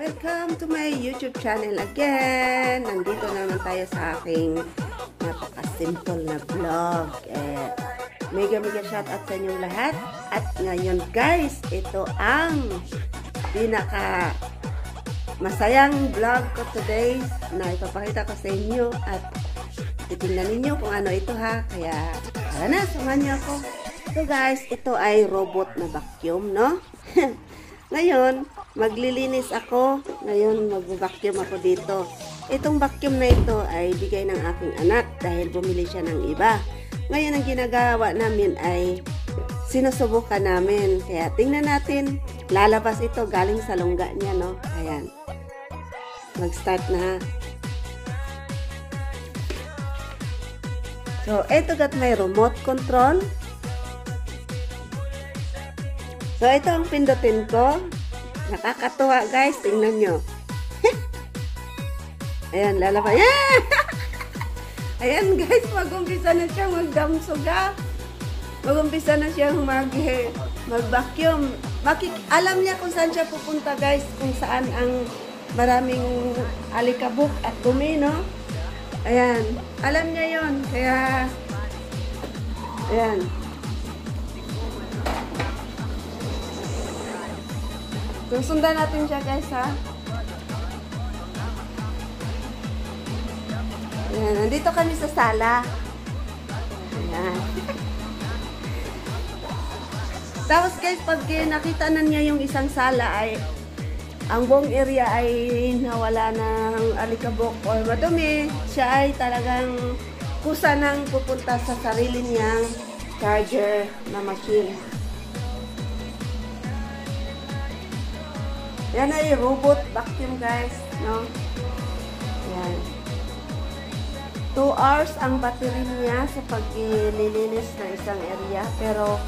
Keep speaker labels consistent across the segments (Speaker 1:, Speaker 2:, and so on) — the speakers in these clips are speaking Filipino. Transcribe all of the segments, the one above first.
Speaker 1: Welcome to my YouTube channel again. Nandito naman tayo sa aking napaka-simple na vlog. Mega shoutout sa inyong lahat. At ngayon guys, ito ang pinaka masayang vlog ko today na ipapakita ko sa inyo at titingnan ninyo kung ano ito ha. Kaya tara na, samahan niyo ako. So guys, ito ay robot na vacuum, no? Ngayon, maglilinis ako. Ngayon, mag-vacuum ako dito. Itong vacuum na ito ay bigay ng aking anak dahil bumili siya ng iba. Ngayon, ang ginagawa namin ay sinusubukan namin. Kaya tingnan natin. Lalabas ito galing sa lungga niya, no? Ayan. Mag-start na. So, ito gat may remote control. So, ito ang pindutin ko. Nakakatuwa, guys. Tingnan nyo. Ayan, lalabas. Ayan! Ayan, guys. Mag-umpisa na siya magdamsuga. Mag-umpisa na siya mag-vacuum. Alam niya kung saan siya pupunta, guys. Kung saan ang maraming alikabok at dumi, no? Ayan. Alam niya yon. Kaya, ayan. Sundan natin siya guys ha. Ayan, nandito kami sa sala. Ayan. Tapos guys, pag nakita na niya yung isang sala ay ang buong area ay nawala ng alikabok o madumi, siya ay talagang kusa nang pupunta sa sarili niyang charger na machine. Yan ay robot vacuum guys, no? Yan. 2 hours ang battery niya sa paglilinis ng isang area, pero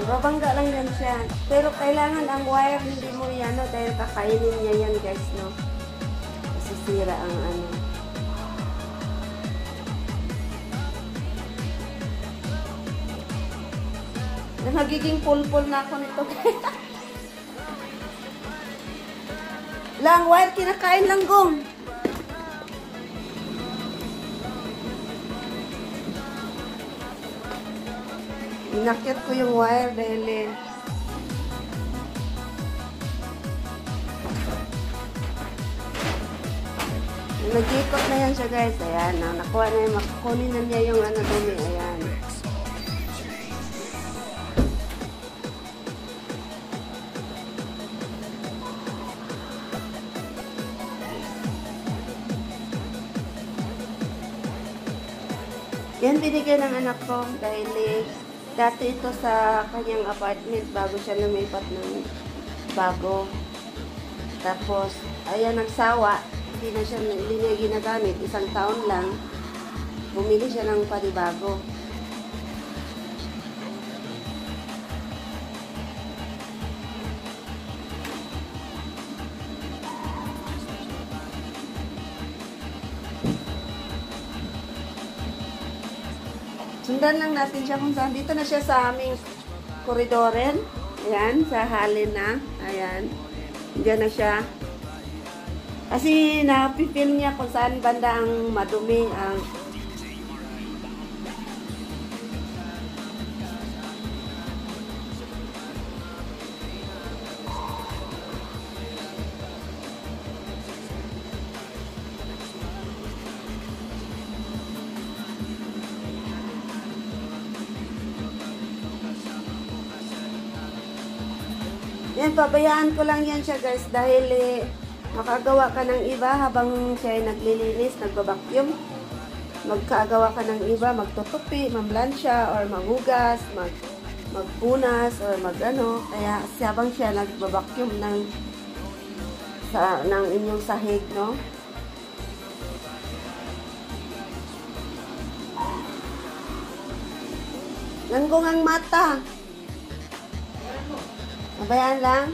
Speaker 1: babangga lang yan siya. Pero kailangan ang wire hindi mo yan, no? Dahil kakainin niya yan guys, no? Masisira ang ano. Nagiging pulpul na ako nito. Lang, wire, kinakain lang gong. Inakyat ko yung wire dahil nag-ikot na yan siya guys. Ayan, nakuha na yung makukunin na niya yung ano dumi. Ayan. Yan binigay ng anak ko dahil dati ito sa kanyang apartment bago siya lumipat ng bago. Tapos, ayan nagsawa. Hindi niya ginagamit. Isang taon lang. Bumili siya ng panibago. Sundan lang natin siya kung saan. Dito na siya sa aming koridoren. Ayan, sa halin na. Ayan. Diyan na siya. Kasi napipil niya kung saan banda ang madumi. Yan, pabayaan ko lang yan siya guys dahil makagawa ka ng iba habang siya ay naglilinis, nagbabacuum. Magkagawa ka ng iba, magtutupi, mamlansya, or maghugas, magpunas, or magano. Kaya habang siya nagbabacuum ng inyong sahig, no? Nanggong ang mata. Mabayaan lang.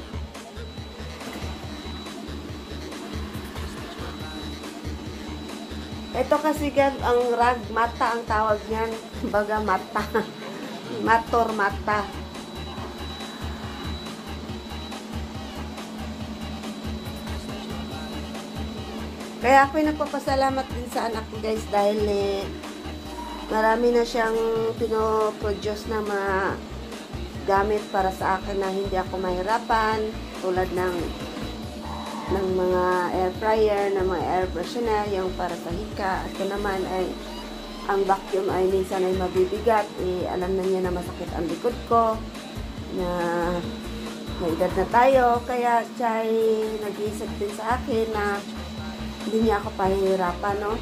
Speaker 1: Ito kasi guys, ang rag mata ang tawag niyan. Baga mata. Mator mata. Kaya ako'y nagpapasalamat din sa anak ko guys dahil marami na siyang pinoproduce na mga gamit para sa akin na hindi ako mahirapan, tulad ng mga air fryer, ng mga air freshener, yung para sa hika. At naman ay ang vacuum ay minsan ay mabibigat, alam na niya na masakit ang likod ko, na may edad na tayo, kaya siya ay nag-iisip din sa akin na hindi niya ako pahihirapan, no?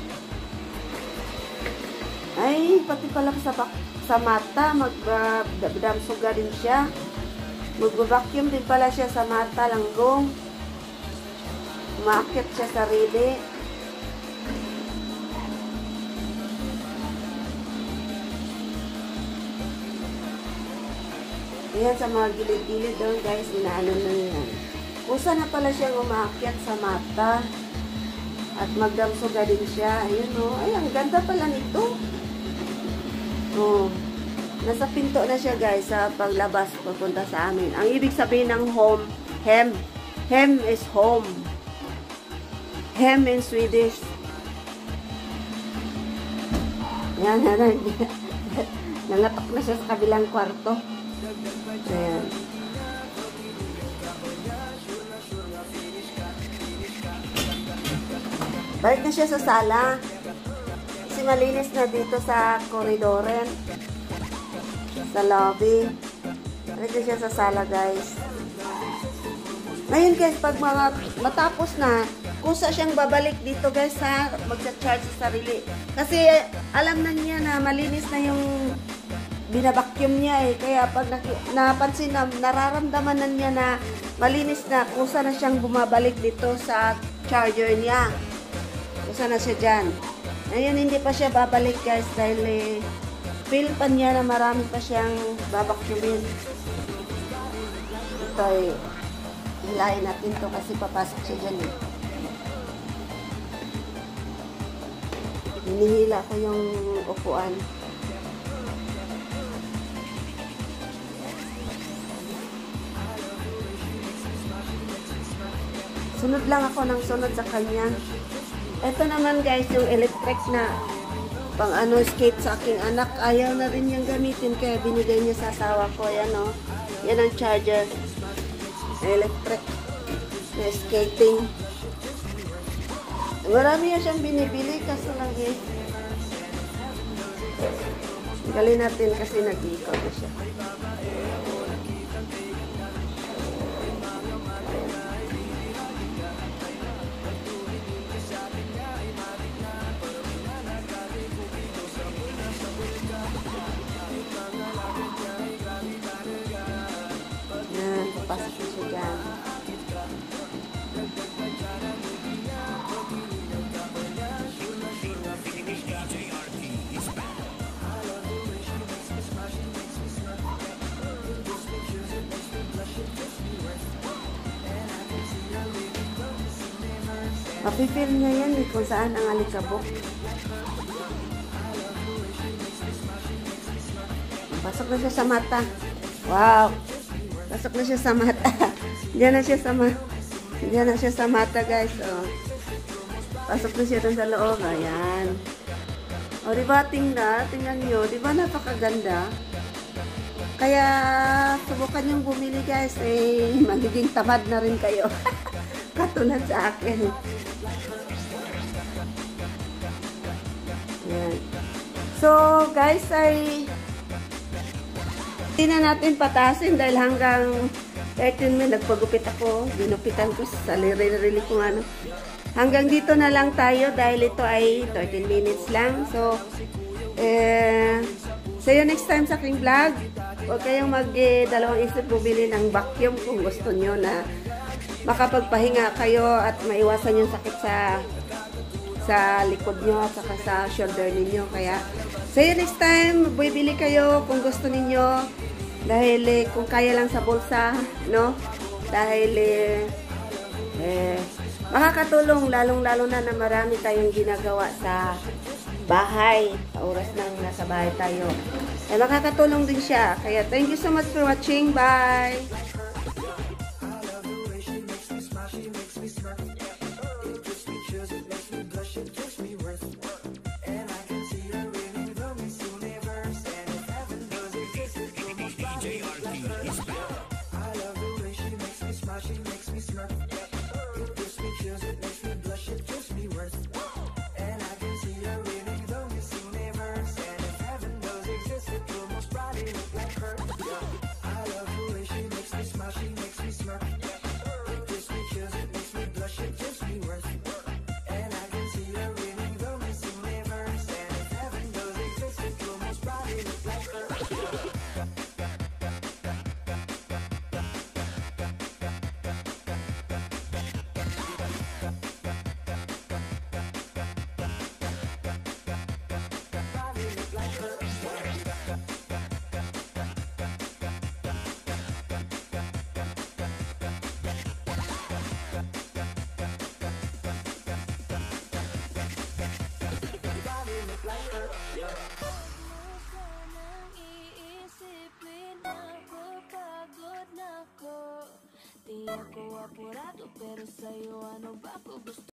Speaker 1: Ay, pati pala sa mata, magdamsuga din siya. Mag-vacuum din pala siya sa mata, langgong. Umaakit siya sa rili. Ayan, sa mga gilid-gilid doon, guys, inaano na yan. Kusa na pala siyang umaakit sa mata. At magdamsuga din siya. Ayun, oh. Ay, ang ganda pala nito. Oh. Nasa pinto na siya, guys, sa paglabas papunta sa amin. Ang ibig sabihin ng home, hem. Hem is home. Hem in Swedish. Yan, nangatok na siya sa kabilang kwarto. Ayan. Balik na siya sa sala. Kasi malinis na dito sa koridoren. Sa lobby. Balik na siya sa sala, guys. Ngayon, guys, pag mga matapos na, kusa siyang babalik dito, guys, sa magsa-charge sa sarili. Kasi alam na niya na malinis na yung binabakyum niya, eh. Kaya pag napansin na, nararamdaman na niya na malinis na, kusa na siyang bumabalik dito sa charger niya. Kusa na siya dyan. Ngayon, hindi pa siya babalik, guys, dahil feel pa niya na marami pa siyang babakyumin. Ito ay hilahin natin to kasi papasok siya dyan, eh. Hinihila ko yung upuan. Sunod lang ako ng sunod sa kanya. Ito naman, guys, yung electric na pang skate sa aking anak. Ayaw na rin niyang gamitin kaya binigay niya sa asawa ko. Yan, oh. Yan ang charger. Electric na skating. Marami na siyang binibili kaso lang galin natin kasi nag-iikot na siya. Yan, papasok na siya dyan. Mapipil niya yan kung saan ang alikabok. Pasok na siya sa mata. Wow! Pasok na siya sa mata. Diyan na siya sa mata. Diyan na siya sa mata, guys. Oh. Pasok na siya dun sa loob. Ayan. O, diba? Tingnan nyo. Diba napakaganda? Kaya, subukan niyong bumili, guys. Magiging tamad na rin kayo. Katulad sa akin. Ayan. So, guys, hindi na natin patasin dahil hanggang 13 minutes nagpagupit ako. Ginupitan ko sa sarili ko ano. Hanggang dito na lang tayo dahil ito ay 13 minutes lang. So, see you next time sa aking vlog. Huwag kayong dalawang isip bumili ng vacuum kung gusto nyo na makapagpahinga kayo at maiwasan yung sakit sa likod nyo at saka sa shoulder ninyo. Kaya, see you next time. Bibili kayo kung gusto ninyo. Dahil kung kaya lang sa bulsa, no? Dahil makakatulong lalong-lalo na marami tayong ginagawa sa bahay, sa oras nang nasa bahay tayo. Makakatulong din siya. Kaya thank you so much for watching. Bye!
Speaker 2: Di ako apurado pero sa'yo ano ba ako gusto?